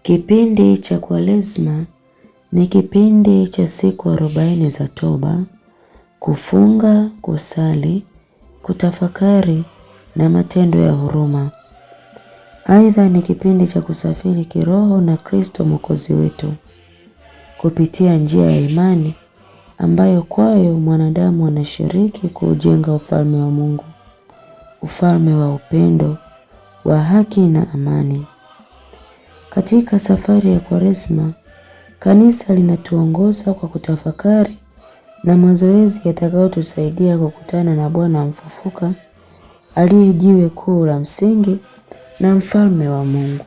Kipindi cha Kwaresma ni kipindi cha siku 40 za toba, kufunga, kusali, kutafakari na matendo ya huruma. Aidha ni kipindi cha kusafiri kiroho na Kristo Mwokozi wetu kupitia njia ya imani ambayo kwayo mwanadamu anashiriki kujenga ufalme wa Mungu, ufalme wa upendo, wa haki na amani. Katika safari ya Kwaresma, kanisa linatuongoza kwa kutafakari na mazoezi yatakayotusaidia kukutana na Bwana mfufuka aliye jiwe kuu la msingi na mfalme wa Mungu.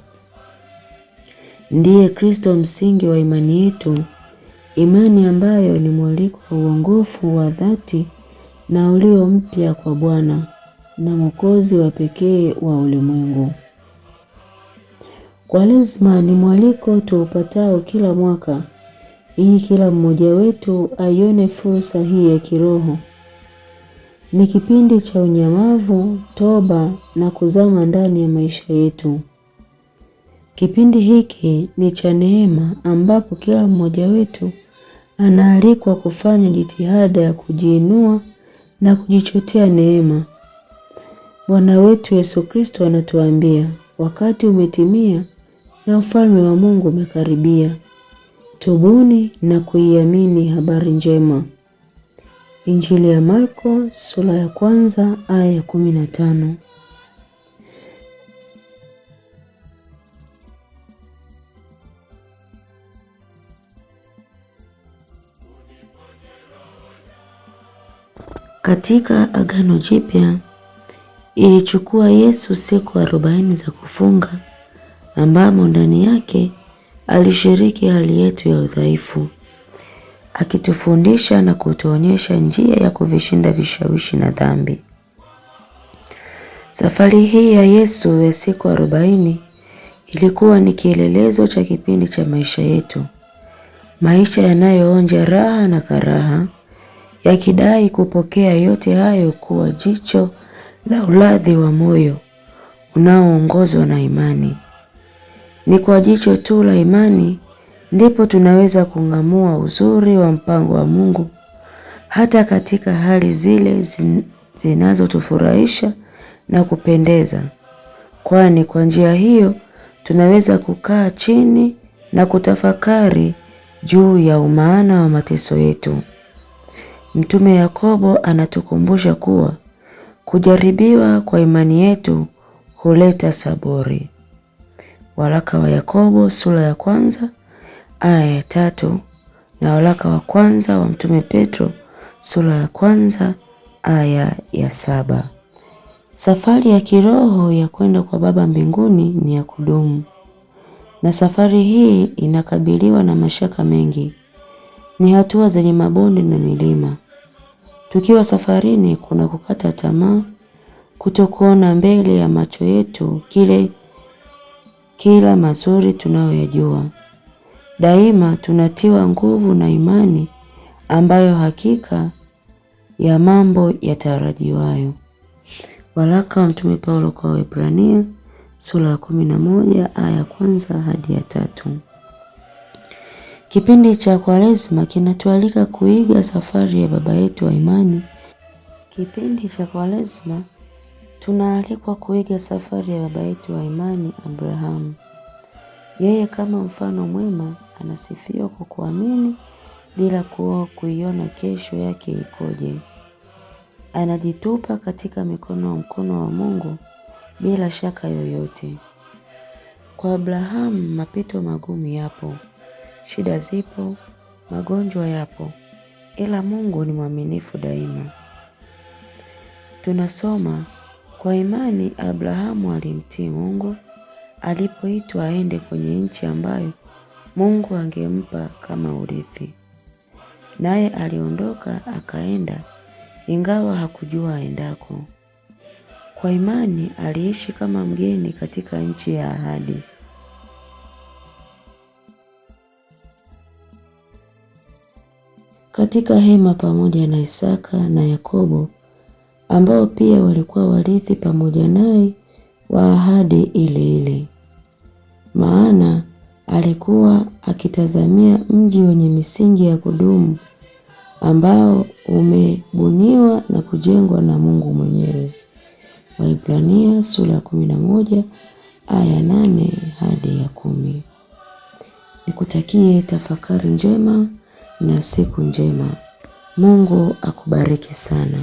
Ndiye Kristo msingi wa imani yetu, imani ambayo ni mwaliko wa uongofu wa dhati na ulio mpya kwa Bwana na Mwokozi wa pekee wa ulimwengu. Kwaresma ni mwaliko tuupatao kila mwaka ili kila mmoja wetu aione fursa hii ya kiroho. Ni kipindi cha unyamavu, toba na kuzama ndani ya maisha yetu. Kipindi hiki ni cha neema ambapo kila mmoja wetu anaalikwa kufanya jitihada ya kujiinua na kujichotea neema. Bwana wetu Yesu Kristo anatuambia, wakati umetimia na ufalme wa Mungu umekaribia. Tubuni na kuiamini habari njema. Injili ya Marko sura ya 1 aya ya 15. Katika Agano Jipya ilichukua Yesu siku 40 za kufunga ambamo ndani yake alishiriki hali yetu ya udhaifu, akitufundisha na kutuonyesha njia ya kuvishinda vishawishi na dhambi. Safari hii ya Yesu ya siku 40 ilikuwa ni kielelezo cha kipindi cha maisha yetu, maisha yanayoonja raha na karaha, yakidai kupokea yote hayo kuwa jicho la uladhi wa moyo unaoongozwa na imani. Ni kwa jicho tu la imani ndipo tunaweza kung'amua uzuri wa mpango wa Mungu hata katika hali zile zinazotufurahisha na kupendeza, kwani kwa njia hiyo tunaweza kukaa chini na kutafakari juu ya umaana wa mateso yetu. Mtume Yakobo anatukumbusha kuwa kujaribiwa kwa imani yetu huleta saburi. Waraka wa Yakobo sura ya 1 aya ya 3 na waraka wa kwanza wa Mtume Petro sura ya 1 aya ya 7. Safari ya kiroho ya kwenda kwa Baba mbinguni ni ya kudumu, na safari hii inakabiliwa na mashaka mengi. Ni hatua zenye mabonde na milima. Tukiwa safarini kuna kukata tamaa, kutokuona mbele ya macho yetu kila mazuri tunayoyajua. Daima tunatiwa nguvu na imani ambayo hakika ya mambo yatarajiwayo. Waraka wa Mtume Paulo kwa Waebrania sura ya 11 aya ya 1 hadi ya 3. Kipindi cha Kwaresma kinatualika kuiga safari ya baba yetu wa imani. Kipindi cha Kwaresma tunaalikwa kuiga safari ya baba yetu wa imani Abrahamu. Yeye kama mfano mwema anasifiwa kwa kuamini bila kuiona kesho yake ikoje. Anajitupa katika mkono wa Mungu bila shaka yoyote. Kwa Abrahamu mapito magumu yapo, shida zipo, magonjwa yapo, ila Mungu ni mwaminifu daima. Tunasoma, kwa imani Abrahamu alimtii Mungu alipoitwa aende kwenye nchi ambayo Mungu angempa kama urithi. Naye aliondoka akaenda ingawa hakujua aendako. Kwa imani aliishi kama mgeni katika nchi ya ahadi. Katika hema pamoja na Isaka na Yakobo ambao pia walikuwa warithi pamoja naye wa ahadi ile ile. Maana alikuwa akitazamia mji wenye misingi ya kudumu ambao umebuniwa na kujengwa na Mungu mwenyewe. Waebrania sura ya 11 aya 8 hadi ya 10. Nikutakie tafakari njema na siku njema. Mungu akubariki sana.